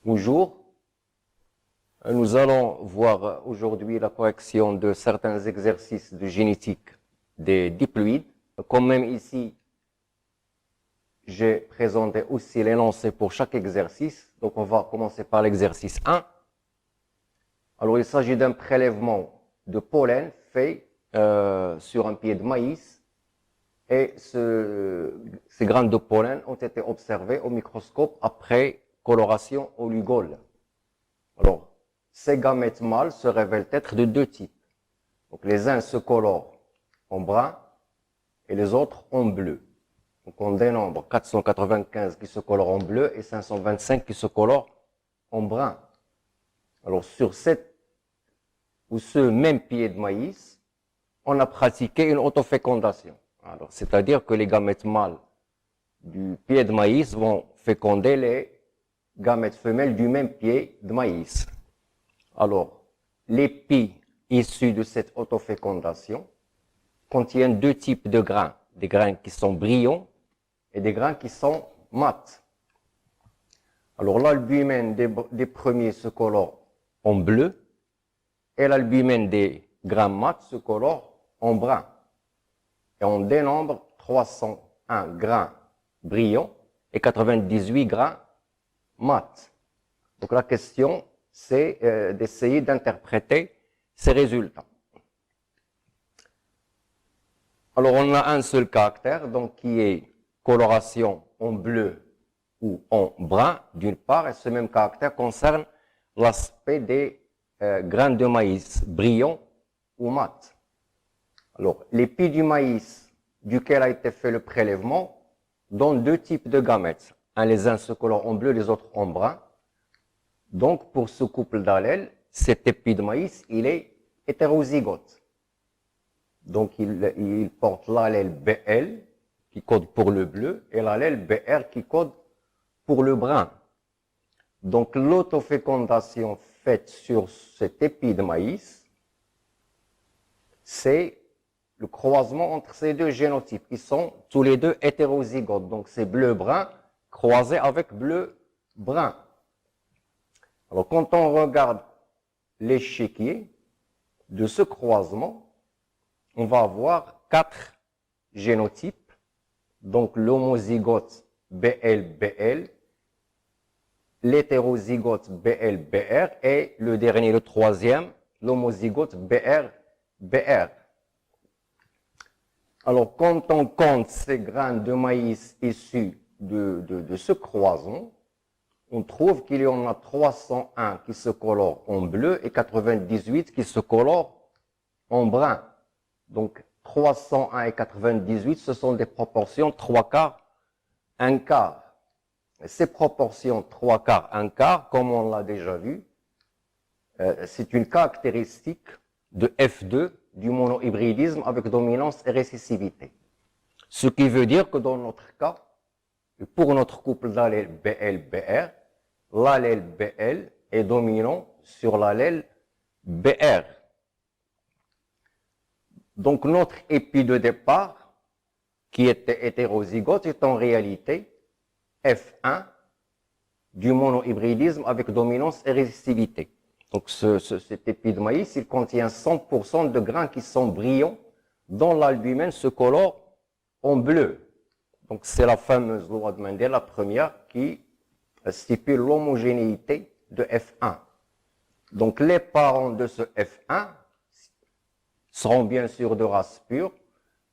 Bonjour, nous allons voir aujourd'hui la correction de certains exercices de génétique des diploïdes. Comme même ici, j'ai présenté aussi l'énoncé pour chaque exercice. Donc on va commencer par l'exercice 1. Alors il s'agit d'un prélèvement de pollen fait sur un pied de maïs. Et ces graines de pollen ont été observées au microscope après coloration au Lugol. Alors, ces gamètes mâles se révèlent être de deux types. Donc, les uns se colorent en brun et les autres en bleu. Donc, on dénombre 495 qui se colorent en bleu et 525 qui se colorent en brun. Alors, sur cette ou ce même pied de maïs, on a pratiqué une autofécondation. Alors, c'est-à-dire que les gamètes mâles du pied de maïs vont féconder les gamètes femelles du même pied de maïs. Alors, l'épi issu de cette autofécondation contiennent deux types de grains. Des grains qui sont brillants et des grains qui sont mats. Alors, l'albumène des premiers se colore en bleu et l'albumène des grains mats se colore en brun. Et on dénombre 301 grains brillants et 98 grains mat. Donc, la question, c'est d'essayer d'interpréter ces résultats. Alors, on a un seul caractère, donc qui est coloration en bleu ou en brun, d'une part, et ce même caractère concerne l'aspect des grains de maïs brillants ou mat. Alors, l'épi du maïs duquel a été fait le prélèvement donne deux types de gamètes. Les uns se colorent en bleu, les autres en brun. Donc, pour ce couple d'allèles, cet épi de maïs, il est hétérozygote. Donc, il porte l'allèle BL, qui code pour le bleu, et l'allèle BR, qui code pour le brun. Donc, l'autofécondation faite sur cet épi de maïs, c'est le croisement entre ces deux génotypes, qui sont tous les deux hétérozygotes. Donc, c'est bleu-brun croisé avec bleu-brun. Alors, quand on regarde l'échiquier de ce croisement, on va avoir quatre génotypes. Donc, l'homozygote BL-BL, l'hétérozygote BL-BR et le dernier, le troisième, l'homozygote BR-BR. Alors, quand on compte ces grains de maïs issus de ce croisement, on trouve qu'il y en a 301 qui se colorent en bleu et 98 qui se colorent en brun. Donc, 301 et 98, ce sont des proportions 3 quarts, 1 quart. Et ces proportions 3 quarts, 1 quart, comme on l'a déjà vu, c'est une caractéristique de F2 du monohybridisme avec dominance et récessivité. Ce qui veut dire que dans notre cas, pour notre couple d'allèles BL-BR, l'allèle BL est dominant sur l'allèle BR. Donc notre épi de départ, qui était hétérozygote, est en réalité F1 du monohybridisme avec dominance et récessivité. Donc cet épi de maïs, il contient 100% de grains qui sont brillants, dont l'albumène se colore en bleu. Donc c'est la fameuse loi de Mendel, la première, qui stipule l'homogénéité de F1. Donc les parents de ce F1 seront bien sûr de race pure.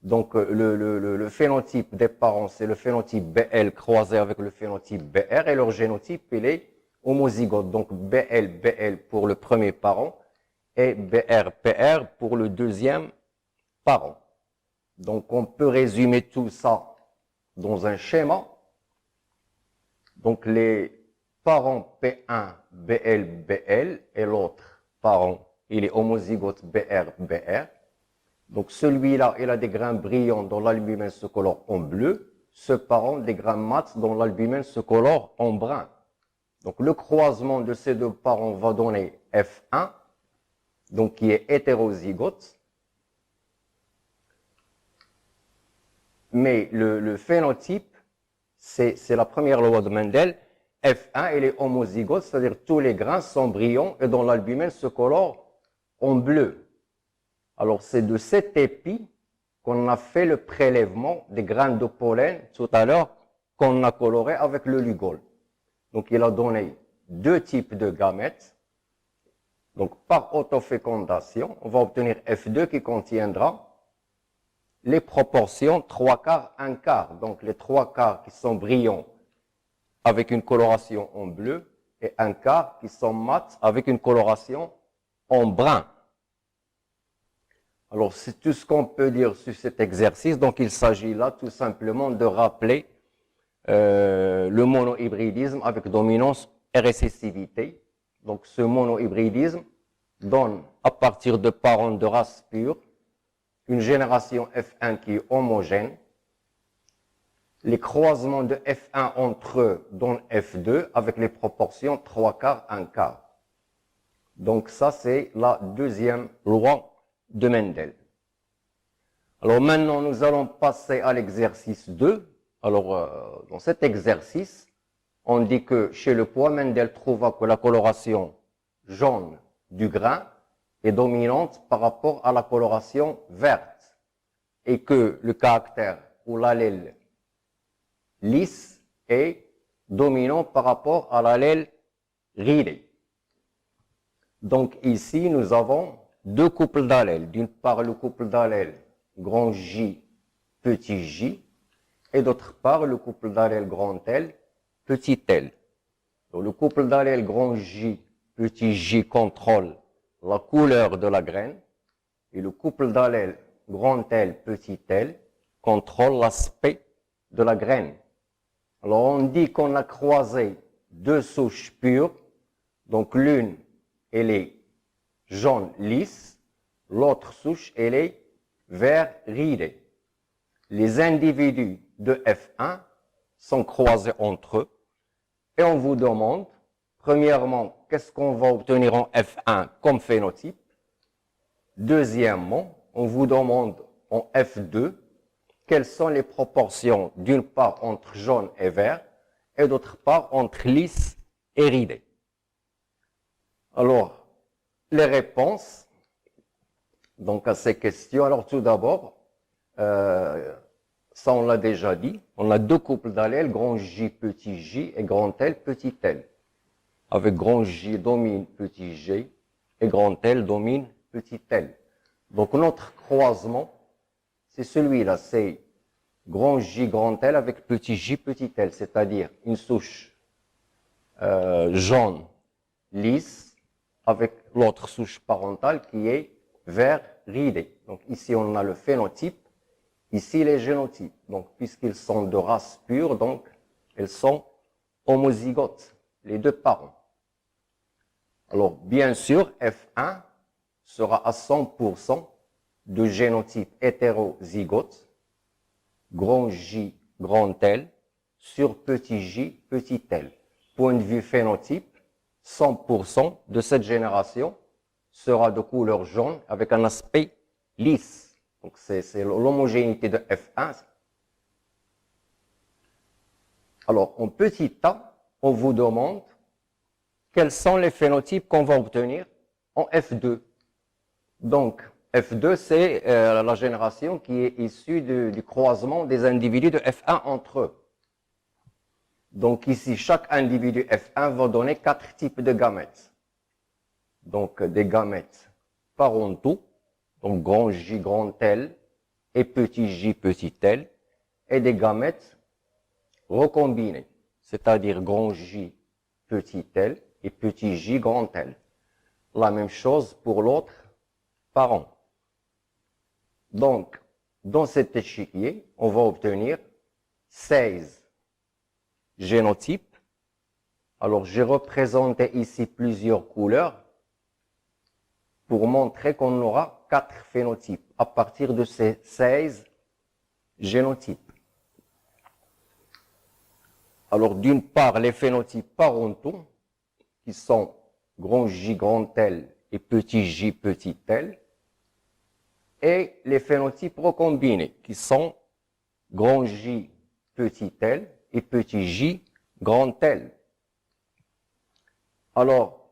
Donc le phénotype des parents, c'est le phénotype BL croisé avec le phénotype BR, et leur génotype, il est homozygote. Donc BL pour le premier parent et BR pour le deuxième parent. Donc on peut résumer tout ça dans un schéma. Donc les parents P1, BL et l'autre parent, il est homozygote BR. Donc celui-là, il a des grains brillants dont l'albumène se colore en bleu. Ce parent, des grains mats dont l'albumène se colore en brun. Donc le croisement de ces deux parents va donner F1, donc qui est hétérozygote. Mais le phénotype, c'est la première loi de Mendel, F1, il est homozygote, c'est-à-dire tous les grains sont brillants et dont l'albumine se colore en bleu. Alors, c'est de cet épi qu'on a fait le prélèvement des grains de pollen tout à l'heure, qu'on a coloré avec le Lugol. Donc, il a donné deux types de gamètes. Donc, par autofécondation, on va obtenir F2 qui contiendra les proportions 3 quarts, 1 quart. Donc, les 3 quarts qui sont brillants avec une coloration en bleu et 1 quart qui sont mat avec une coloration en brun. Alors, c'est tout ce qu'on peut dire sur cet exercice. Donc, il s'agit là tout simplement de rappeler le monohybridisme avec dominance et récessivité. Donc, ce monohybridisme donne, à partir de parents de race pure, une génération F1 qui est homogène. Les croisements de F1 entre eux donnent F2 avec les proportions 3 quarts, 1 quart. Donc, ça, c'est la deuxième loi de Mendel. Alors maintenant, nous allons passer à l'exercice 2. Alors, dans cet exercice, on dit que chez le pois, Mendel trouva que la coloration jaune du grain est dominante par rapport à la coloration verte et que le caractère ou l'allèle lisse est dominant par rapport à l'allèle ridé. Donc ici, nous avons deux couples d'allèles. D'une part, le couple d'allèles grand J, petit j, et d'autre part, le couple d'allèles grand L, petit l. Donc, le couple d'allèles grand J, petit j contrôle la couleur de la graine, et le couple d'allèles grand L, petit l contrôle l'aspect de la graine. Alors, on dit qu'on a croisé deux souches pures, donc l'une, elle est jaune lisse, l'autre souche, elle est vert ridé. Les individus de F1 sont croisés entre eux et on vous demande, premièrement, qu'est-ce qu'on va obtenir en F1 comme phénotype. Deuxièmement, on vous demande en F2 quelles sont les proportions d'une part entre jaune et vert et d'autre part entre lisse et ridé. Alors, les réponses donc à ces questions. Alors tout d'abord, ça on l'a déjà dit, on a deux couples d'allèles, grand J, petit j et grand L, petit l. Avec grand J domine petit g et grand L domine petit l. Donc notre croisement, c'est celui-là, c'est grand J, grand L avec petit j, petit l, c'est-à-dire une souche jaune lisse avec l'autre souche parentale qui est vert ridé. Donc ici on a le phénotype, ici les génotypes. Donc puisqu'ils sont de race pure, donc ils sont homozygotes, les deux parents. Alors bien sûr, F1 sera à 100% de génotype hétérozygote, grand J, grand L, sur petit j, petit l. Point de vue phénotype, 100% de cette génération sera de couleur jaune avec un aspect lisse. Donc c'est l'homogénéité de F1. Alors en petit a, on vous demande quels sont les phénotypes qu'on va obtenir en F2. Donc F2, c'est la génération qui est issue du croisement des individus de F1 entre eux. Donc ici, chaque individu F1 va donner 4 types de gamètes. Donc des gamètes parentaux, donc grand J, grand L et petit j, petit l, et des gamètes recombinés, c'est-à-dire grand J, petit l et petit j, grand L. La même chose pour l'autre parent. Donc, dans cet échiquier, on va obtenir 16 génotypes. Alors, j'ai représenté ici plusieurs couleurs pour montrer qu'on aura 4 phénotypes à partir de ces 16 génotypes. Alors, d'une part, les phénotypes parentaux, qui sont grand J, grand L et petit j, petit l, et les phénotypes recombinés, qui sont grand J, petit l et petit j, grand L. Alors,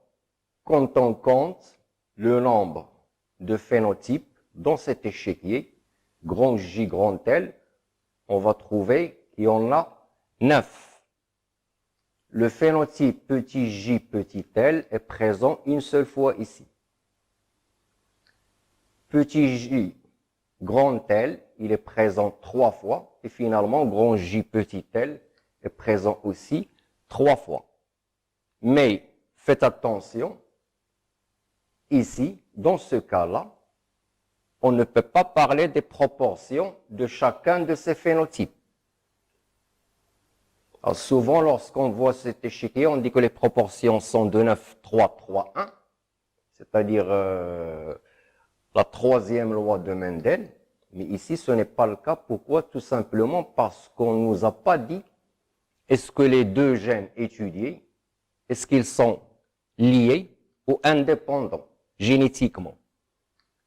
quand on compte le nombre de phénotypes dans cet échiquier, grand J, grand L, on va trouver qu'il y en a 9. Le phénotype petit j, petit l est présent une seule fois ici. Petit j, grand L, il est présent 3 fois. Et finalement, grand J, petit l est présent aussi 3 fois. Mais faites attention, ici, dans ce cas-là, on ne peut pas parler des proportions de chacun de ces phénotypes. Alors souvent, lorsqu'on voit cet échiquier, on dit que les proportions sont de 9, 3, 3, 1, c'est-à-dire la troisième loi de Mendel. Mais ici, ce n'est pas le cas. Pourquoi? Tout simplement parce qu'on ne nous a pas dit est-ce que les deux gènes étudiés, est-ce qu'ils sont liés ou indépendants génétiquement.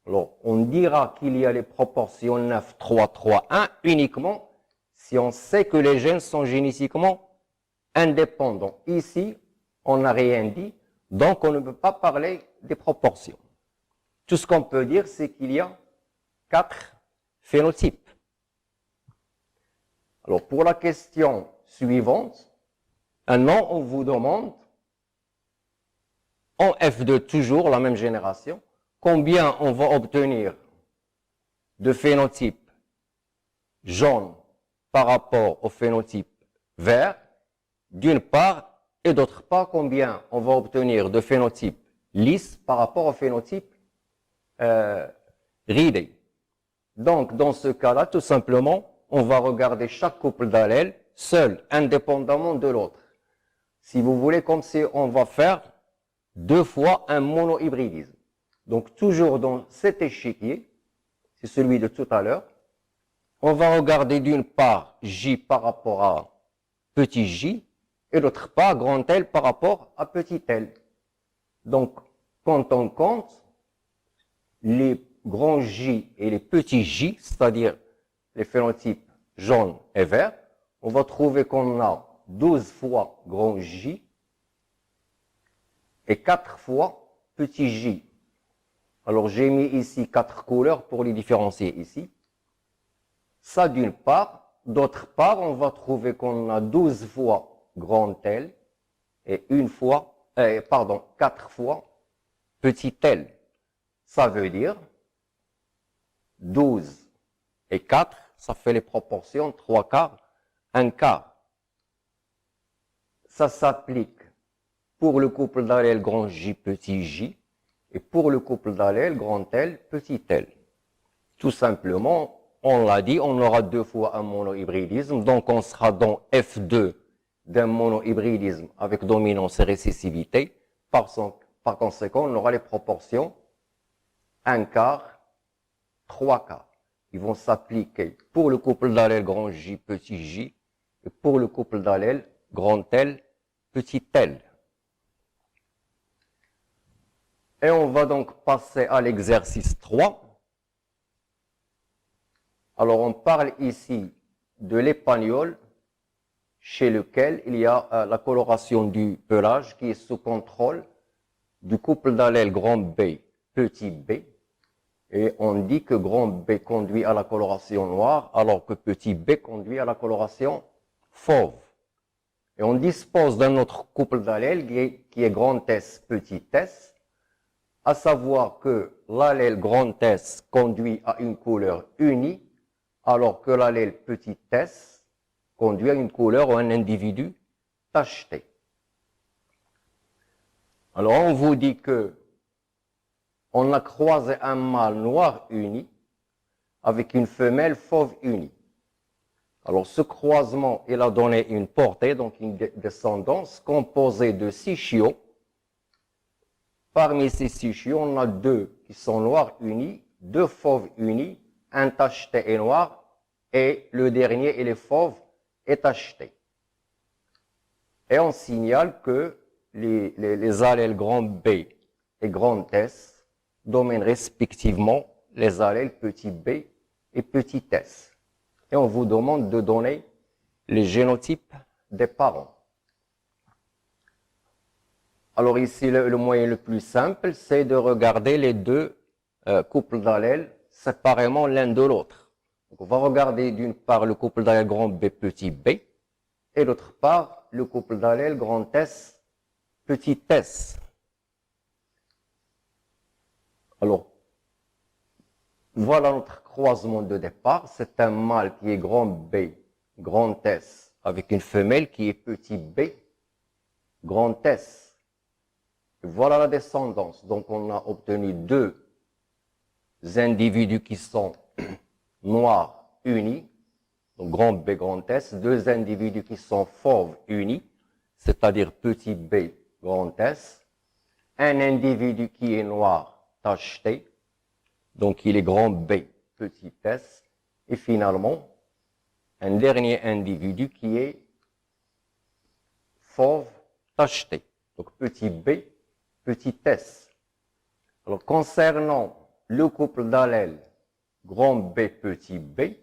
Alors, on dira qu'il y a les proportions 9, 3, 3, 1 uniquement si on sait que les gènes sont génétiquement indépendants. Ici, on n'a rien dit, donc on ne peut pas parler des proportions. Tout ce qu'on peut dire, c'est qu'il y a 4 phénotypes. Alors, pour la question suivante, maintenant, on vous demande, en F2, toujours la même génération, combien on va obtenir de phénotypes jaunes par rapport au phénotype vert, d'une part, et d'autre part, combien on va obtenir de phénotypes lisses par rapport au phénotype ridé. Donc, dans ce cas-là, tout simplement, on va regarder chaque couple d'allèles seul, indépendamment de l'autre. Si vous voulez, comme si on va faire 2 fois un monohybridisme. Donc, toujours dans cet échiquier, c'est celui de tout à l'heure, on va regarder d'une part J par rapport à petit j, et d'autre part grand L par rapport à petit l. Donc, quand on compte les grands J et les petits j, c'est-à-dire les phénotypes jaune et vert, on va trouver qu'on a 12 fois grand J et 4 fois petit j. Alors, j'ai mis ici 4 couleurs pour les différencier ici. Ça d'une part. D'autre part, on va trouver qu'on a 12 fois grand L et 4 fois petit l. Ça veut dire 12 et 4, ça fait les proportions 3 quarts, 1 quart. Ça s'applique pour le couple d'allèles grand J, petit j, et pour le couple d'allèles grand L, petit l. Tout simplement, on l'a dit, on aura 2 fois un monohybridisme, donc on sera dans F2 d'un monohybridisme avec dominance et récessivité. Par conséquent, on aura les proportions 1 quart, 3 quarts. Ils vont s'appliquer pour le couple d'allèles grand J, petit j, et pour le couple d'allèles grand L, petit l. Et on va donc passer à l'exercice 3. Alors, on parle ici de l'épagnol, chez lequel il y a la coloration du pelage qui est sous contrôle du couple d'allèles grand B, petit b. Et on dit que grand B conduit à la coloration noire, alors que petit b conduit à la coloration fauve. Et on dispose d'un autre couple d'allèles qui est grand S, petit s, à savoir que l'allèle grand S conduit à une couleur unie, alors que l'allèle petit s conduit à une couleur ou un individu tacheté. Alors on vous dit que on a croisé un mâle noir uni avec une femelle fauve unie. Alors ce croisement, il a donné une portée, donc une descendance composée de 6 chiots. Parmi ces 6 chiots, on a 2 qui sont noirs unis, 2 fauves unis, un tacheté et noir, et le dernier, il est fauve et tacheté. Et on signale que les allèles grand B et grand S dominent respectivement les allèles petit b et petit s. Et on vous demande de donner les génotypes des parents. Alors ici, le moyen le plus simple, c'est de regarder les deux couples d'allèles séparément l'un de l'autre. Donc on va regarder d'une part le couple d'allèles grand B petit b, et d'autre part le couple d'allèles grand S petit s. Alors, voilà notre croisement de départ. C'est un mâle qui est grand B, grand S, avec une femelle qui est petit b, grand S. Voilà la descendance. Donc, on a obtenu deux individus qui sont noirs unis, donc grand B, grand S, deux individus qui sont fauves unis, c'est-à-dire petit b, grand S, un individu qui est noir tacheté, donc il est grand B, petit s, et finalement, un dernier individu qui est fauve tacheté, donc petit b, petit s. Alors, concernant le couple d'allèles grand B, petit b,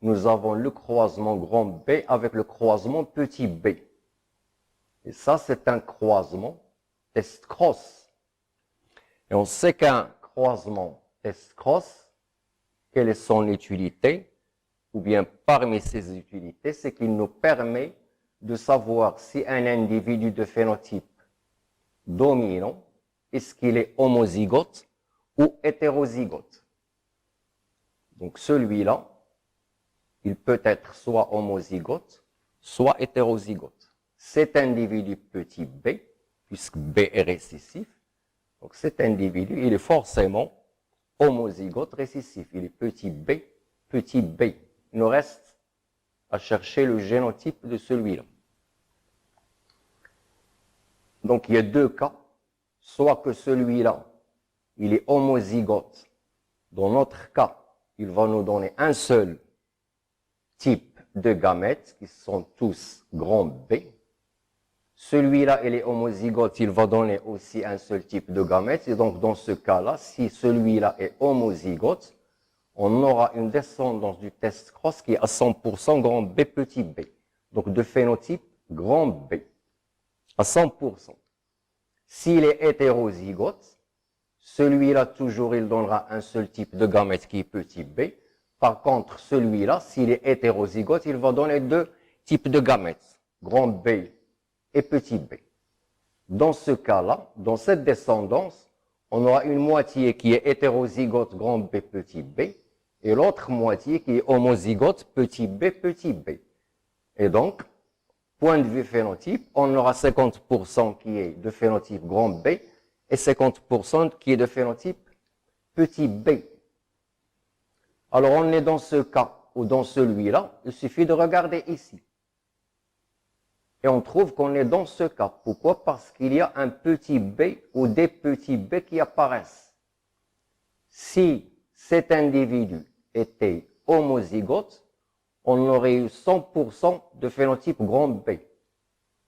nous avons le croisement grand B avec le croisement petit b. Et ça, c'est un croisement test-cross. Et on sait qu'un croisement test-cross, quelle est son utilité? Ou bien parmi ses utilités, c'est qu'il nous permet de savoir si un individu de phénotype dominant, est-ce qu'il est homozygote ou hétérozygote. Donc celui-là, il peut être soit homozygote, soit hétérozygote. Cet individu petit b, puisque b est récessif, donc cet individu, il est forcément homozygote récessif. Il est petit b, petit b. Il nous reste à chercher le génotype de celui-là. Donc il y a deux cas. Soit que celui-là, il est homozygote. Dans notre cas, il va nous donner un seul type de gamètes qui sont tous grand B. Celui-là, il est homozygote, il va donner aussi un seul type de gamètes. Et donc, dans ce cas-là, si celui-là est homozygote, on aura une descendance du test cross qui est à 100% grand B petit b. Donc, de phénotype grand B. À 100%. S'il est hétérozygote, celui-là, toujours, il donnera un seul type de gamète qui est petit b. Par contre, celui-là, s'il est hétérozygote, il va donner deux types de gamètes, grand B et petit b. Dans ce cas-là, dans cette descendance, on aura une moitié qui est hétérozygote, grand B, petit b, et l'autre moitié qui est homozygote, petit b, petit b. Et donc, point de vue phénotype, on aura 50% qui est de phénotype grand B et 50% qui est de phénotype petit b. Alors, on est dans ce cas ou dans celui-là, il suffit de regarder ici. Et on trouve qu'on est dans ce cas. Pourquoi? Parce qu'il y a un petit b ou des petits b qui apparaissent. Si cet individu était homozygote, on aurait eu 100% de phénotype grand B.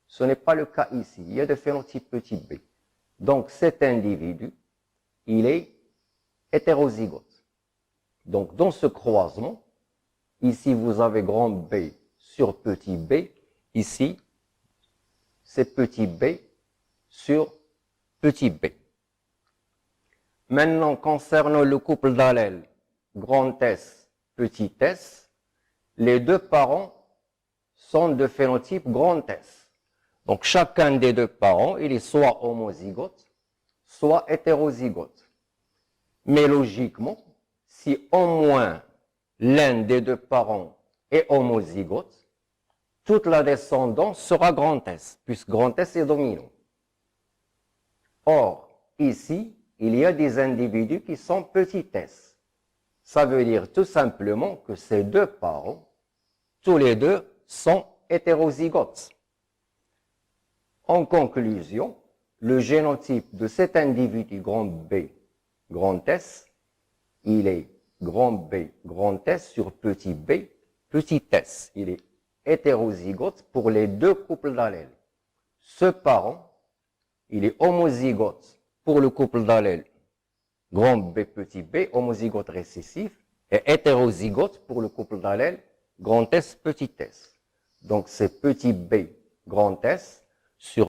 Ce n'est pas le cas ici. Il y a de phénotype petit b. Donc cet individu, il est hétérozygote. Donc dans ce croisement, ici vous avez grand B sur petit b, ici c'est petit b sur petit b. Maintenant, concernant le couple d'allèles grand S, petit s, les deux parents sont de phénotype grand S. Donc chacun des deux parents, il est soit homozygote, soit hétérozygote. Mais logiquement, si au moins l'un des deux parents est homozygote, toute la descendance sera grand S, puisque grand S est dominant. Or, ici, il y a des individus qui sont petit s. Ça veut dire tout simplement que ces deux parents, tous les deux, sont hétérozygotes. En conclusion, le génotype de cet individu grand B, grand S, il est grand B, grand S sur petit b, petit s. Il est hétérozygote pour les deux couples d'allèles. Ce parent, il est homozygote pour le couple d'allèles grand B, petit b, homozygote récessif, et hétérozygote pour le couple d'allèles grand S, petit s. Donc c'est petit b, grand S sur